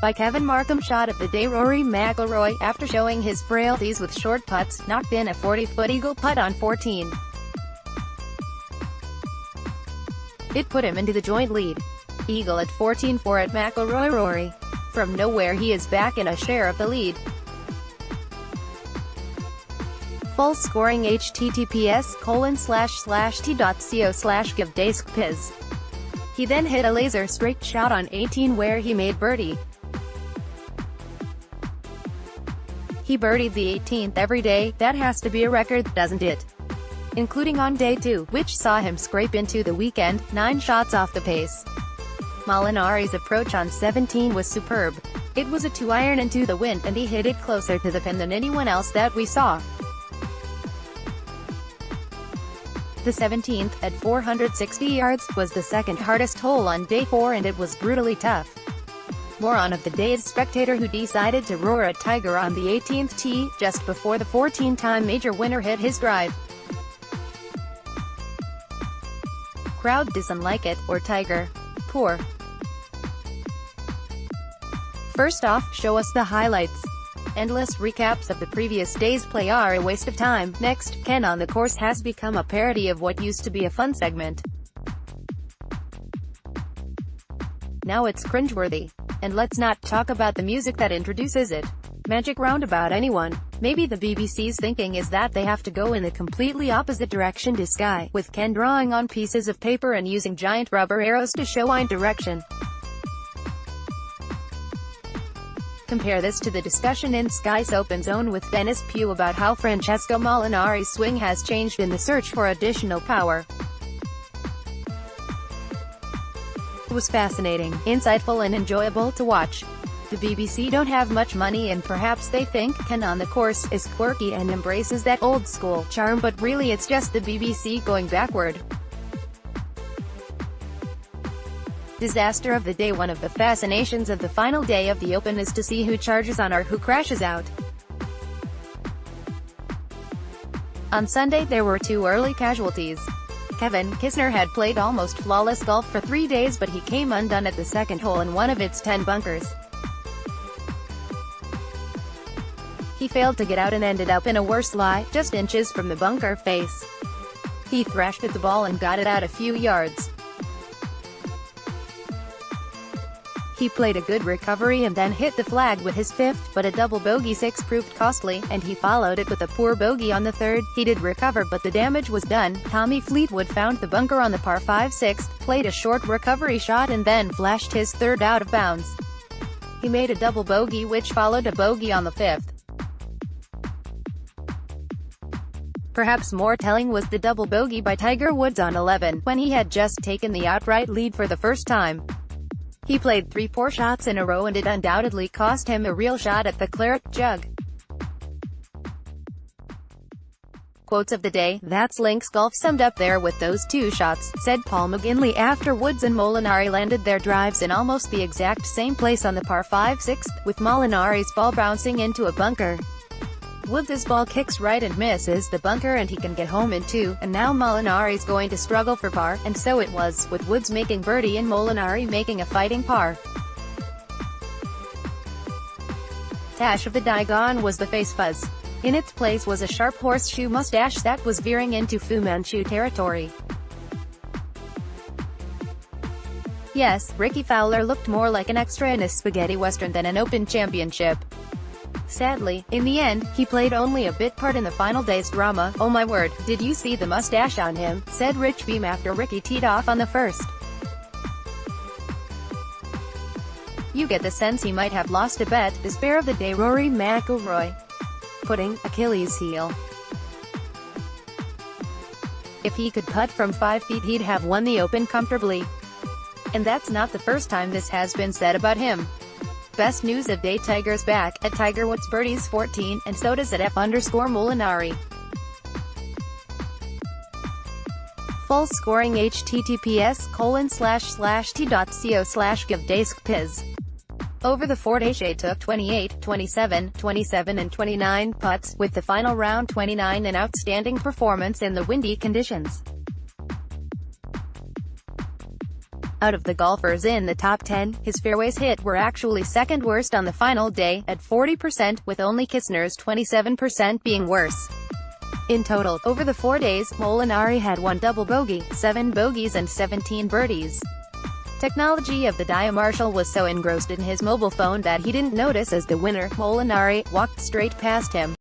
by Kevin Markham. Shot of the day: Rory McIlroy, after showing his frailties with short putts, knocked in a 40-foot eagle putt on 14. It put him into the joint lead. Eagle at 14-4 at McIlroy. Rory. From nowhere he is back in a share of the lead. Full scoring: https://t.co/give-dask-piz. He then hit a laser straight shot on 18 where he made birdie. He birdied the 18th every day. That has to be a record, doesn't it? Including on day 2, which saw him scrape into the weekend, 9 shots off the pace. Molinari's approach on 17 was superb. It was a 2-iron into the wind, and he hit it closer to the pin than anyone else that we saw. The 17th, at 460 yards, was the second hardest hole on day 4, and it was brutally tough. Moron of the day's spectator who decided to roar at Tiger on the 18th tee, just before the 14-time major winner hit his drive. Crowd doesn't like it, or Tiger. Poor. First off, show us the highlights. Endless recaps of the previous day's play are a waste of time. Next, Ken on the course has become a parody of what used to be a fun segment. Now it's cringeworthy. And let's not talk about the music that introduces it. Magic roundabout anyone. Maybe the BBC's thinking is that they have to go in the completely opposite direction to Sky, with Ken drawing on pieces of paper and using giant rubber arrows to show one direction. Compare this to the discussion in Sky's Open Zone with Dennis Pugh about how Francesco Molinari's swing has changed in the search for additional power. It was fascinating, insightful and enjoyable to watch. The BBC don't have much money and perhaps they think Ken on the course is quirky and embraces that old-school charm, but really it's just the BBC going backward. Disaster of the day. One of the fascinations of the final day of the Open is to see who charges on or who crashes out. On Sunday there were 2 early casualties. Kevin Kisner had played almost flawless golf for 3 days, but he came undone at the second hole in one of its 10 bunkers. He failed to get out and ended up in a worse lie, just inches from the bunker face. He thrashed at the ball and got it out a few yards. He played a good recovery and then hit the flag with his 5th, but a double bogey 6 proved costly, and he followed it with a poor bogey on the 3rd. He did recover, but the damage was done. Tommy Fleetwood found the bunker on the par 5 6th, played a short recovery shot and then flashed his 3rd out of bounds. He made a double bogey which followed a bogey on the 5th. Perhaps more telling was the double bogey by Tiger Woods on 11, when he had just taken the outright lead for the first time. He played 3 poor shots in a row and it undoubtedly cost him a real shot at the claret jug. Quotes of the day: "That's Links Golf summed up there with those 2 shots," said Paul McGinley after Woods and Molinari landed their drives in almost the exact same place on the par 5 6th, with Molinari's ball bouncing into a bunker. Woods' ball kicks right and misses the bunker and he can get home in 2, and now Molinari's going to struggle for par, and so it was, with Woods making birdie and Molinari making a fighting par. Tash of the day gone was the face fuzz. In its place was a sharp horseshoe mustache that was veering into Fu Manchu territory. Yes, Ricky Fowler looked more like an extra in a spaghetti western than an Open championship. Sadly, in the end, he played only a bit part in the final day's drama. "Oh my word, did you see the mustache on him?" said Rich Beam after Ricky teed off on the 1st. "You get the sense he might have lost a bet." Despair of the day: Rory McIlroy. Putting Achilles heel. If he could putt from 5 feet he'd have won the Open comfortably. And that's not the first time this has been said about him. Best news of day: Tiger's back, at Tiger Woods birdies 14, and so does at F_Molinari. Full scoring: https://t.co/give-dask-piz. Over the 4-day Shea took 28, 27, 27 and 29 putts, with the final round 29 an outstanding performance in the windy conditions. Out of the golfers in the top 10, his fairways hit were actually second worst on the final day, at 40%, with only Kisner's 27% being worse. In total, over the 4 days, Molinari had 1 double bogey, 7 bogeys and 17 birdies. Technology of the Dia Marshall was so engrossed in his mobile phone that he didn't notice as the winner, Molinari, walked straight past him.